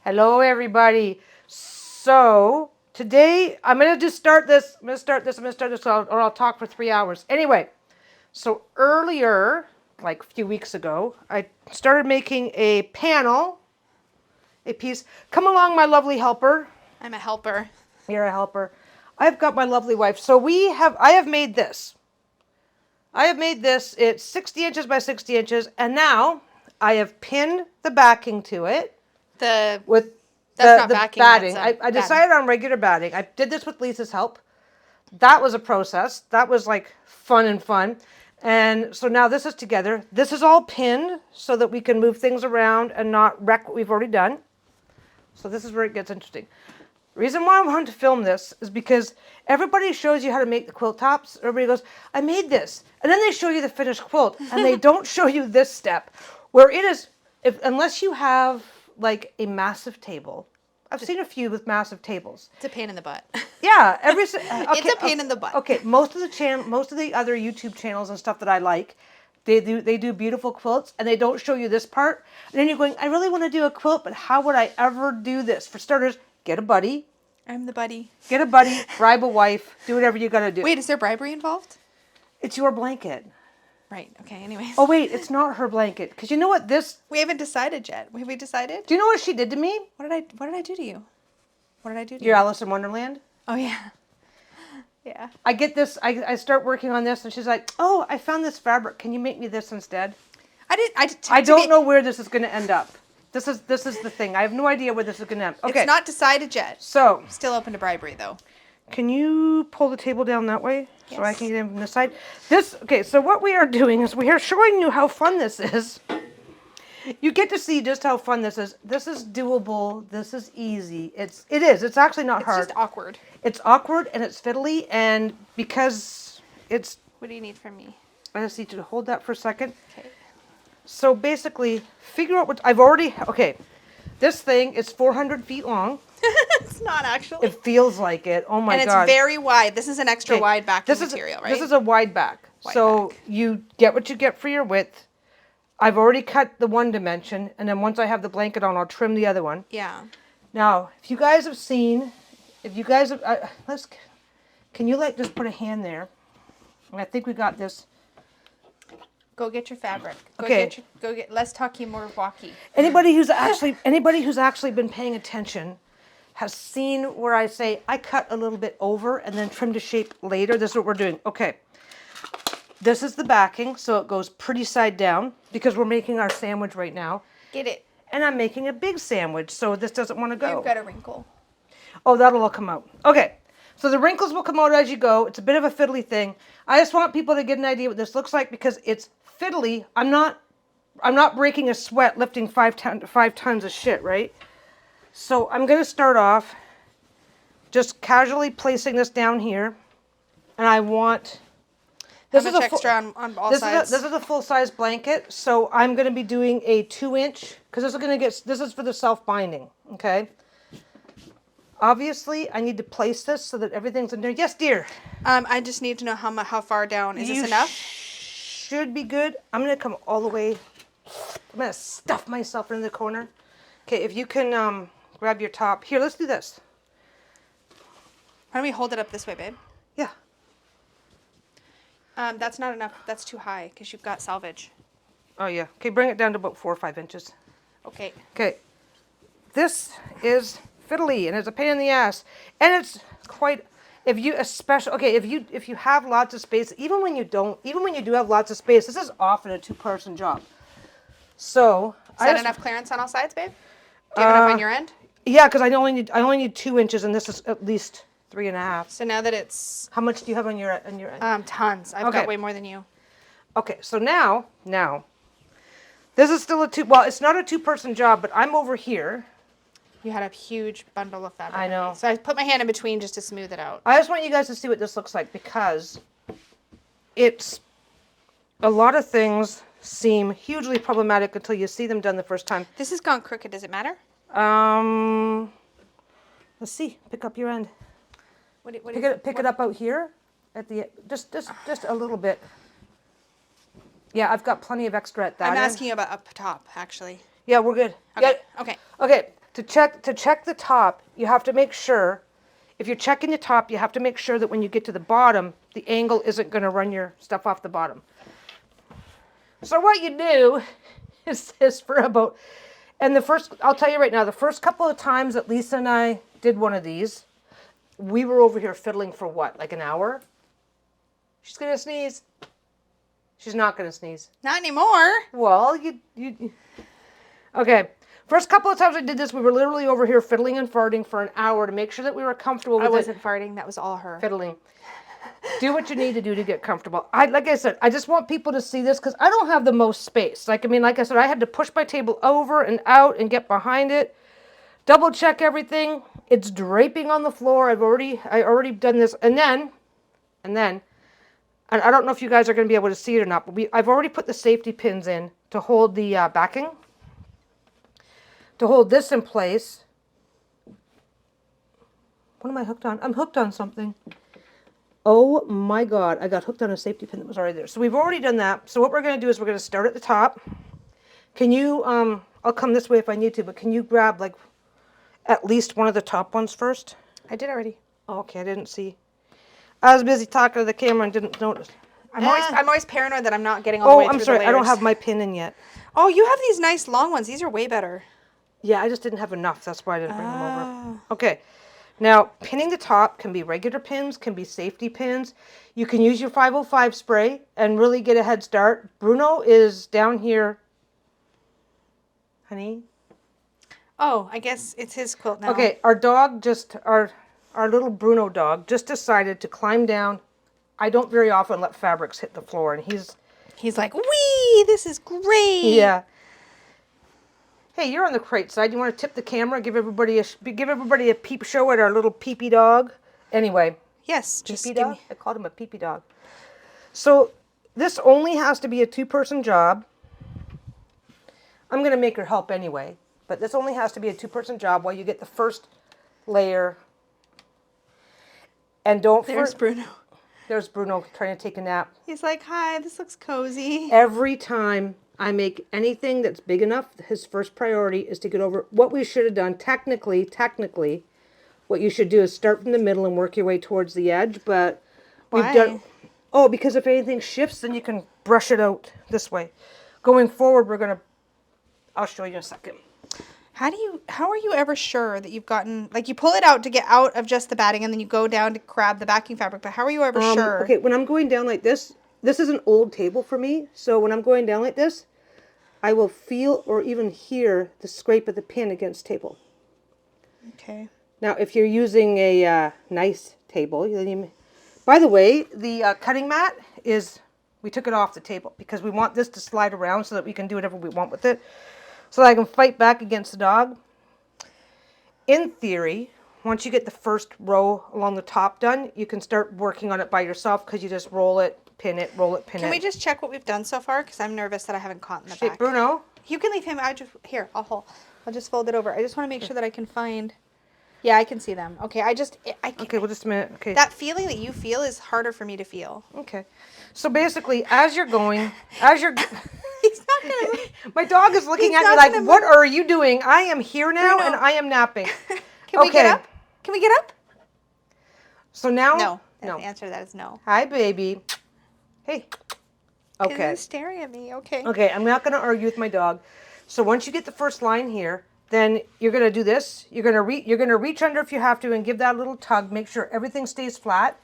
Hello, everybody. So today I'm gonna just start this. Or I'll talk for 3 hours. Anyway, so earlier, like a few weeks ago, I started making a panel, a piece. Come along, my lovely helper. I'm a helper. You're a helper. I've got my lovely wife. So I have made this. It's 60 inches by 60 inches, and now I have pinned the backing to it. With That's not the backing, batting. that's I decided on regular batting. I did this with Lisa's help. That was a process. That was like fun. And so now this is together. This is all pinned so that we can move things around and not wreck what we've already done. So this is where it gets interesting. The reason why I wanted to film this is because everybody shows you how to make the quilt tops. Everybody goes, I made this. And then they show you the finished quilt. And they don't show you this step where it is, unless you have like a massive table. I've seen a few with massive tables. It's a pain in the butt. Yeah, it's a pain in the butt. Okay, most of the other YouTube channels and stuff that I like, they do beautiful quilts, and they don't show you this part. And then you're going, I really want to do a quilt, but how would I ever do this? For starters, get a buddy. I'm the buddy. Get a buddy, bribe a wife, do whatever you got to do. Wait, is there bribery involved? It's your blanket. Right. Okay. Anyways. Oh wait, it's not her blanket. Because you know what We haven't decided yet. Have we decided? Do you know what she did to me? What did I do to you? What did I do to you? Your Alice in Wonderland. Oh yeah. Yeah. I get this. I start working on this, and she's like, "Oh, I found this fabric. Can you make me this instead?" I don't know where this is going to end up. This is the thing. I have no idea where this is going to end. Okay. It's not decided yet. So Still open to bribery though. can you pull the table down that way so I Yes. can get in from this side? Okay. So what we are doing is we are showing you how fun this is. You get to see just how fun this is. This is doable. This is easy. It is. It's actually not hard. It's just awkward. It's awkward and it's fiddly, and because it's. What do you need from me? I just need you to hold that for a second. Okay. So basically, figure out what I've already. Okay, this thing is 400 feet long. It's not actually. It feels like it. Oh my and god! it's very wide. This is an extra Okay, wide backing this is, material, right? This is a wide back. Wide so back. you get what you get for your width. I've already cut the one dimension, and then once I have the blanket on, I'll trim the other one. Yeah. Now, if you guys have, can you like just put a hand there? And I think we got this. Go get your fabric. Okay. Let's talk more walkie. Anybody who's actually been paying attention has seen where I say I cut a little bit over and then trim to shape later. This is what we're doing. Okay. This is the backing, so it goes pretty side down because we're making our sandwich right now. Get it. And I'm making a big sandwich, so this doesn't want to go. You've got a wrinkle. Oh, that'll all come out. Okay. So the wrinkles will come out as you go. It's a bit of a fiddly thing. I just want people to get an idea what this looks like because it's fiddly. I'm not breaking a sweat lifting 5 tons of shit, right? So I'm going to start off just casually placing this down here. And I want... How much extra on all sides? This is a full-size blanket, so I'm going to be doing a 2-inch, because this is for the self-binding, okay? Obviously, I need to place this so that everything's in there. Yes, dear? I just need to know how far down. Is this enough? Should be good. I'm going to come all the way. I'm going to stuff myself in the corner. Okay, if you can grab your top. Here, let's do this. Why don't we hold it up this way, babe? Yeah. That's not enough. That's too high because you've got selvage. Oh, yeah. Okay, bring it down to about 4 or 5 inches. Okay. Okay. This is fiddly and it's a pain in the ass. And it's quite, if you have lots of space, even when you do have lots of space, this is often a 2-person job. So. Is that enough clearance on all sides, babe? Do you have enough on your end? Yeah, because I only need 2 inches and this is at least 3.5. So now that it's... How much do you have on your end? Tons. I've got way more than you. Okay, so now, this is still it's not a 2-person job, but I'm over here. You had a huge bundle of fabric. I know. So I put my hand in between just to smooth it out. I just want you guys to see what this looks like because it's a lot of things seem hugely problematic until you see them done the first time. This has gone crooked. Does it matter? Let's see. Pick up your end. Pick it up out here at the just a little bit. Yeah, I've got plenty of extra at that. I'm asking you about up top, actually. Yeah, we're good. Okay. Yeah. Okay. Okay. to check the top, you have to make sure, if you're checking the top, you have to make sure that when you get to the bottom, the angle isn't going to run your stuff off the bottom. So what you do is this for about, and I'll tell you right now, the first couple of times that Lisa and I did one of these, we were over here fiddling for what, like an hour? She's going to sneeze. She's not going to sneeze. Not anymore. Well, okay. First couple of times I did this, we were literally over here fiddling and farting for an hour to make sure that we were comfortable with it. I wasn't farting. That was all her. Fiddling. Do what you need to do to get comfortable. Like I said, I just want people to see this because I don't have the most space. Like I said, I had to push my table over and out and get behind it. Double check everything. It's draping on the floor. I already done this. And then, and I don't know if you guys are going to be able to see it or not, but I've already put the safety pins in to hold the backing. To hold this in place. What am I hooked on? I'm hooked on something. Oh my God, I got hooked on a safety pin that was already there. So we've already done that. So what we're going to do is we're going to start at the top. Can you, I'll come this way if I need to, but can you grab like at least one of the top ones first? I did already. Oh, okay, I didn't see. I was busy talking to the camera and didn't notice. I'm always paranoid that I'm not getting all the way through I'm sorry, the I don't layers. have my pin in yet. Oh, you have these nice long ones. These are way better. Yeah, I just didn't have enough. That's why I didn't bring them over. Okay. Now, pinning the top can be regular pins, can be safety pins. You can use your 505 spray and really get a head start. Bruno is down here. Honey? Oh, I guess it's his quilt now. Okay, our dog our little Bruno dog just decided to climb down. I don't very often let fabrics hit the floor, and he's like, wee, this is great. Yeah. Hey, you're on the crate side. You want to tip the camera, give everybody a peep show at our little peepee dog? Anyway. Yes, just Peepee dog? I called him a peepee dog. So this only has to be a 2-person job. I'm going to make her help anyway, but this only has to be a 2-person job while you get the first layer. And There's Bruno. There's Bruno trying to take a nap. He's like, hi, this looks cozy. Every time I make anything that's big enough, his first priority is to get over. What we should have done, technically, what you should do is start from the middle and work your way towards the edge, but we've done... Oh, because if anything shifts, then you can brush it out this way. Going forward, I'll show you in a second. How are you ever sure that you've gotten, like you pull it out to get out of just the batting and then you go down to grab the backing fabric, but how are you ever sure? Okay, when I'm going down like this is an old table for me, so when I'm going down like this, I will feel or even hear the scrape of the pin against table. Okay. Now, if you're using a nice table, by the way, the cutting mat we took it off the table because we want this to slide around so that we can do whatever we want with it. So that I can fight back against the dog. In theory, once you get the first row along the top done, you can start working on it by yourself because you just roll it, pin it, roll it, pin it. Can we just check what we've done so far? Because I'm nervous that I haven't caught in the back. Bruno. You can leave him. I'll just fold it over. I just want to make sure that I can find. Yeah, I can see them. Okay, Okay, well, just a minute. Okay. That feeling that you feel is harder for me to feel. Okay. So basically, as you're He's not gonna. My dog is looking at me like, what are you doing? I am here now and I am napping. Can we get up? Can we get up? So now? No. The answer to that is no. Hi, baby. Hey. Okay. He's staring at me. Okay. Okay, I'm not going to argue with my dog. So once you get the first line here, then you're going to do this. You're going to reach under if you have to and give that a little tug. Make sure everything stays flat.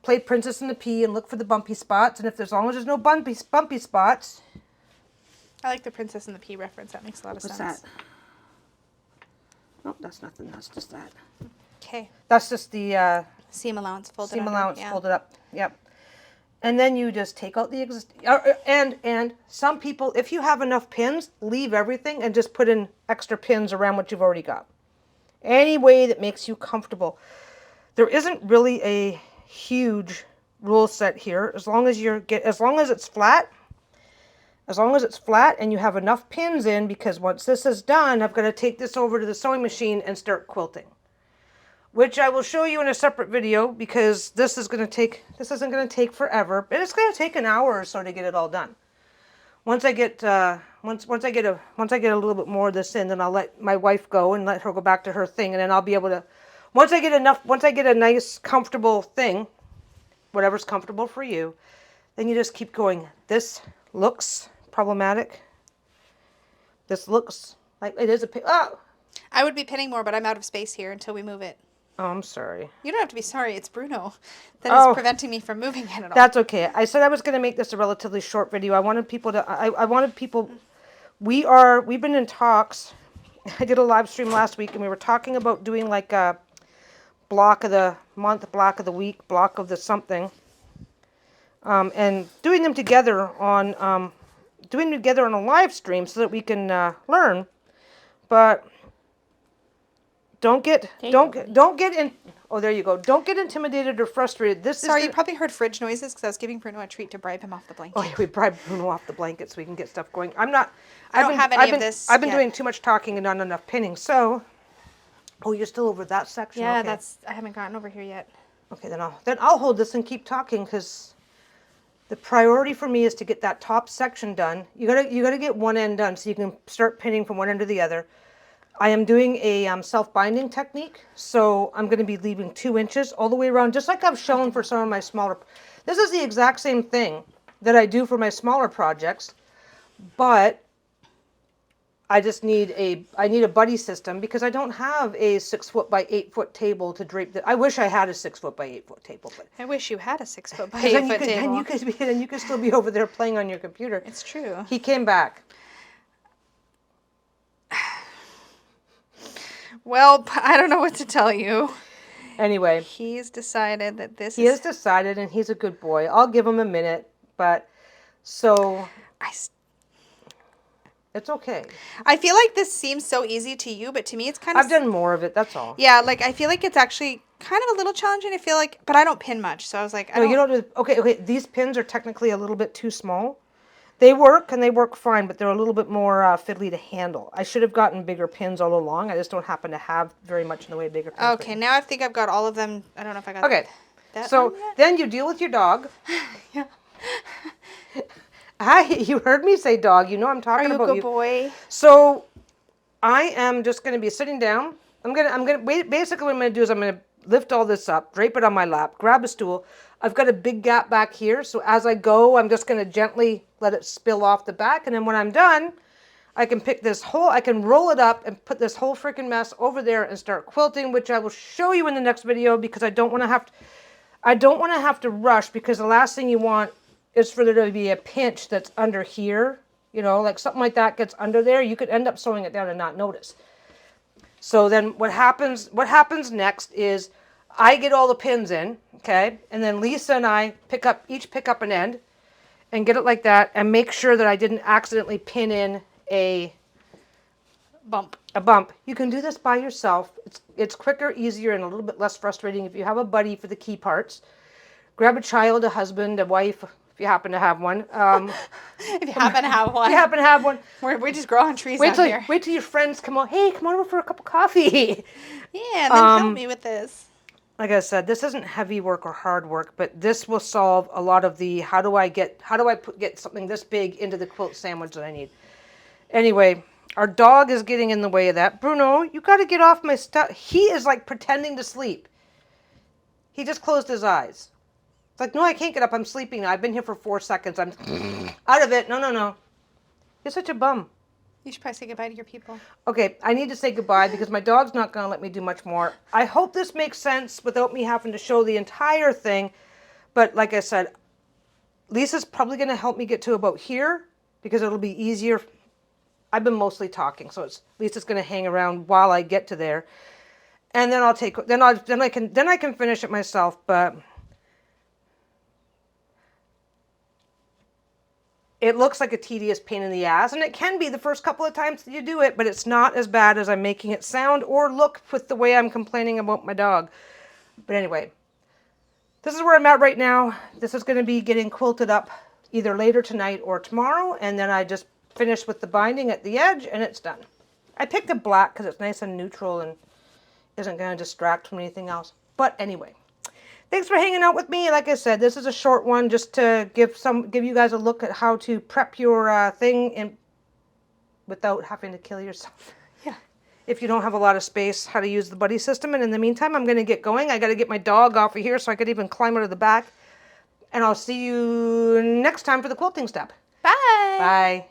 Play Princess and the Pea and look for the bumpy spots. And as long as there's no bumpy spots. I like the Princess and the Pea reference. That makes a lot of sense. What's that? Oh, that's nothing. That's just that. Okay. That's just the seam allowance folded folded up. Yep. And then you just take out the existing. And some people, if you have enough pins, leave everything and just put in extra pins around what you've already got. Any way that makes you comfortable. There isn't really a huge rule set here. As long as it's flat. As long as it's flat and you have enough pins in, because once this is done, I've got to take this over to the sewing machine and start quilting. Which I will show you in a separate video because this isn't going to take forever, but it's going to take an hour or so to get it all done. Once I get once I get a little bit more of this in, then I'll let my wife go and let her go back to her thing, and then I'll be able to, once I get a nice comfortable thing, whatever's comfortable for you, then you just keep going. This looks problematic. This looks like it is a oh. I would be pinning more, but I'm out of space here until we move it. Oh, I'm sorry. You don't have to be sorry. It's Bruno that is preventing me from moving it at all. That's okay. I said I was going to make this a relatively short video. I wanted people to. I wanted people. We've been in talks. I did a live stream last week, and we were talking about doing like a block of the month, block of the week, block of the something, and doing them together on a live stream so that we can learn. But don't get in. Oh, there you go. Don't get intimidated or frustrated. Sorry, you probably heard fridge noises because I was giving Bruno a treat to bribe him off the blanket. Oh, yeah, we bribed Bruno off the blanket so we can get stuff going. I don't have any of this I've been yet. doing too much talking and not enough pinning. So, oh, you're still over that section. Yeah, okay. I haven't gotten over here yet. Okay, then I'll hold this and keep talking because the priority for me is to get that top section done. You gotta get one end done so you can start pinning from one end to the other. I am doing a self-binding technique, so I'm going to be leaving 2 inches all the way around, just like I've shown for some of my smaller. This is the exact same thing that I do for my smaller projects, but I just need a buddy system because I don't have a 6 foot by 8 foot table to drape. I wish I had a 6 foot by 8 foot table, but I wish you had a 6 foot by 8 foot table. Then you could still be over there playing on your computer. It's true. He came back. Well, I don't know what to tell you. Anyway. He's decided that He has decided, and he's a good boy. I'll give him a minute, but so... It's okay. I feel like this seems so easy to you, but to me it's kind of... I've done more of it, that's all. Yeah, like I feel like it's actually kind of a little challenging. I feel like... But I don't pin much, so I was like... You don't do... Okay, these pins are technically a little bit too small. They work, and they work fine, but they're a little bit more fiddly to handle. I should have gotten bigger pins all along. I just don't happen to have very much in the way of bigger pins. Okay, now I think I've got all of them. I don't know if I got okay. That so one yet? Then you deal with your dog. Yeah. Hi, you heard me say dog. You know I'm talking about you. Are you a good boy? So I am just going to be sitting down. Basically what I'm going to do is I'm going to lift all this up, drape it on my lap, grab a stool. I've got a big gap back here, so as I go, I'm just going to gently let it spill off the back, and then when I'm done, I can I can roll it up and put this whole freaking mess over there and start quilting, which I will show you in the next video because I don't want to have to rush, because the last thing you want is for there to be a pinch that's under here, like something like that gets under there. You could end up sewing it down and not notice. So then what happens next is I get all the pins in, okay? And then Lisa and I each pick up an end and get it like that and make sure that I didn't accidentally pin in a bump. You can do this by yourself. It's quicker, easier, and a little bit less frustrating if you have a buddy for the key parts. Grab a child, a husband, a wife, if you happen to have one. If you happen to have one. If you happen to have one. We just grow on trees out here. Wait till your friends come over. Hey, come on over for a cup of coffee. Yeah, and then help me with this. Like I said, this isn't heavy work or hard work, but this will solve a lot of the how do I get something this big into the quilt sandwich that I need. Anyway, our dog is getting in the way of that. Bruno, you got to get off my stuff. He is like pretending to sleep. He just closed his eyes. It's like, no, I can't get up. I'm sleeping now. I've been here for 4 seconds. I'm out of it. No. You're such a bum. You should probably say goodbye to your people. Okay, I need to say goodbye because my dog's not going to let me do much more. I hope this makes sense without me having to show the entire thing. But like I said, Lisa's probably going to help me get to about here because it'll be easier. I've been mostly talking, so Lisa's going to hang around while I get to there. And then I can finish it myself, but it looks like a tedious pain in the ass, and it can be the first couple of times that you do it, but it's not as bad as I'm making it sound or look with the way I'm complaining about my dog. But anyway, this is where I'm at right now. This is going to be getting quilted up either later tonight or tomorrow, and then I just finish with the binding at the edge, and it's done. I picked a black because it's nice and neutral and isn't going to distract from anything else. But anyway. Thanks for hanging out with me. Like I said, this is a short one just to give you guys a look at how to prep your thing without having to kill yourself. Yeah. If you don't have a lot of space, how to use the buddy system. And in the meantime, I'm going to get going. I got to get my dog off of here so I could even climb out of the back. And I'll see you next time for the quilting step. Bye. Bye.